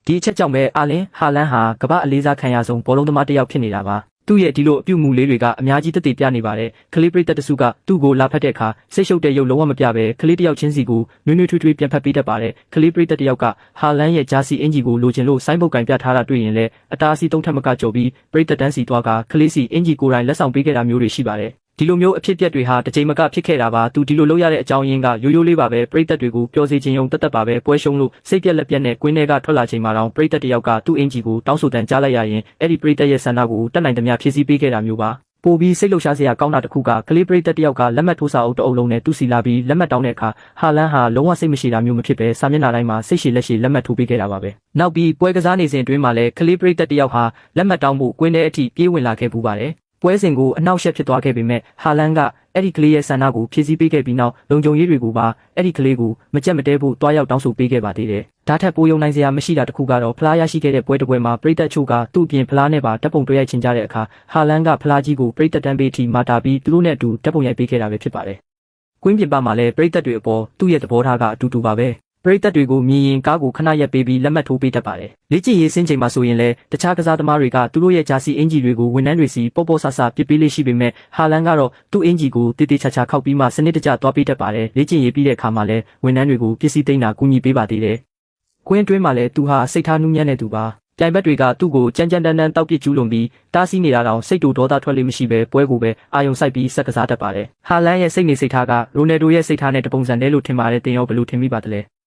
ဒီအချက်ကြောင့်ပဲအာလင်းဟာလန်းဟာကမ္ဘာအလေးစားခံရဆုံးဘောလုံးသမားတစ်ယောက်ဖြစ်နေတာပါသူ့ရဲ့ဒီလိုအပြုမူလေးတွေကအများကြီးသက်သေပြနေပါတယ်ကလေးပရိသတ်တစုကသူ့ကိုလာဖတ်တဲ့အခါစိတ်ရှုပ်တဲ့ရုပ်လုံးဝမပြဘဲကလေးတစ်ယောက်ချင်းစီကိုနွေးနွေးထွေးထွေးပြန်ဖတ်ပေးတတ်ပါတယ်ကလေးပရိသတ်တစ်ယောက်ကဟာလန်းရဲ့ဂျာစီအင်ဂျီကိုလိုချင်လို့ဆိုင်းပုတ်ကင်ပြထားတာတွေ့ရင်လည်းအတားအဆီးသုံးထပ်မကကြော်ပြီးပရိသတ်တန်းစီသွားကကလေးစီအင်ဂျီကိုယ်တိုင်လက်ဆောင်ပေးခဲ့တာမျိုးတွေရှိပါတယ်ဒီလိုမျိုးအဖြစ်အပျက်တွေဟာတစ်ချိန်မကဖြစ်ခဲ့တာပါသူဒီလိုလုပ်ရတဲ့အကြောင်းရင်းကရိုးရိုးလေးပါပဲပရိသတ်တွေကိုပျော်စေခြင်းယုံတတ်ပါပဲပွဲရှုံးလို့စိတ်ပြက်လက်ပြက်နဲ့ကွင်းထဲကထွက်လာချိန်မှာတော့ပရိသတ်တယောက်ကသူ့အင်ဂျီကိုတောင်းဆိုတန်ကြားလိုက်ရရင်အဲ့ဒီပရိသတ်ရဲ့ဆန္ဒကိုတတ်နိုင်သမျှဖြည့်ဆည်းပေးခဲ့တာမျိုးပါပိုပြီးစိတ်လှုပ်ရှားစရာကောင်းတာတစ်ခုကကလေးပရိသတ်တယောက်ကလက်မှတ်ထိုးစာအုပ်တစ်အုပ်လုံးနဲ့သူ့စီလာပြီးလက်မှတ်တောင်းတဲ့အခါဟာလန်းဟာလုံးဝစိတ်မရှိတာမျိုးမဖြစ်ပဲစာမျက်နှာတိုင်းမှာစိတ်ရှည်လက်ရှည်လက်မှတ်ထိုးပေးခဲ့တာပါပဲနောက်ပြီးပွဲကစားနေစဉ်အတွင်းမှာလည်းကလေးပရိသတ်တယောက်ဟာလက်မှတ်တောင်းဖို့ကွင်းထဲအထိပြေးဝင်လာခဲ့ပူပါတယ်ပွဲစဉ်ကိုအနှောက်အယှက်ဖြစ်သွားခဲ့ပေမဲ့ဟာလန်းကအဲ့ဒီကလေးရဲ့ဆန္ဒကိုဖြည့်ဆည်းပေးခဲ့ပြီးနောက်လုံခြုံရေးတွေကိုပါအဲ့ဒီကလေးကိုမကြက်မတဲဖို့တွားရောက်တောင်းဆိုပေးခဲ့ပါသေးတယ်။ဒါထက်ပိုယုံနိုင်စရာမရှိတာတစ်ခုကတော့ဖလားရရှိခဲ့တဲ့ပွဲတစ်ပွဲမှာပရိသတ်ချို့ကသူ့အပြင်ဖလားနဲ့ပါဓာတ်ပုံတွေ့ရိုက်ချင်ကြတဲ့အခါဟာလန်းကဖလားကြီးကိုပရိသတ်တန်းပေးထိမာတာပြီးသူတို့နဲ့အတူဓာတ်ပုံရိုက်ပေးခဲ့တာပဲဖြစ်ပါတယ်။ကွင်းပြင်ပမှာလည်းပရိသတ်တွေအပေါ်သူ့ရဲ့သဘောထားကအတူတူပါပဲ။ပရိသတ်တွေကိုမြင်ရင်ကားကိုခဏရက်ပေးပြီးလက်မှတ်ထိုးပေးတတ်ပါတယ်။လေ့ကျင့်ရေးဆင်းချိန်မှာဆိုရင်လည်းတခြားကစားသမားတွေကသူတို့ရဲ့ဂျာစီအင်ဂျီတွေကိုဝန်ထမ်းတွေစီပေါ့ပေါ့ဆဆပစ်ပေးလေးရှိပေမဲ့ဟာလန်းကတော့သူ့အင်ဂျီကိုတေးသေးချာချာခောက်ပြီးမှစနစ်တကျသွားပေးတတ်ပါတယ်။လေ့ကျင့်ရေးပြီးတဲ့အခါမှာလည်းဝန်ထမ်းတွေကိုပစ္စည်းသိမ်းတာကူညီပေးပါသေးတယ်။ကွင်းအတွင်းမှာလည်းသူဟာစိတ်ထားနှူးညံ့တဲ့သူပါ။ပြိုင်ဘက်တွေကသူ့ကိုကြမ်းကြမ်းတမ်းတမ်းတောက်ပစ်ကျူးလွန်ပြီးတားဆီးနေတာတောင်စိတ်တူဒေါသထွက်လို့မရှိပဲပွဲကိုပဲအာယုံစိုက်ပြီးဆက်ကစားတတ်ပါတယ်။ဟာလန်းရဲ့စိတ်နေစိတ်ထားကရိုနယ်ဒိုရဲ့စိတ်ထားနဲ့တပုံစံတည်းလို့ထင်ပါတယ်တင်ရောဘယ်လိုထင်မိပါသလဲ။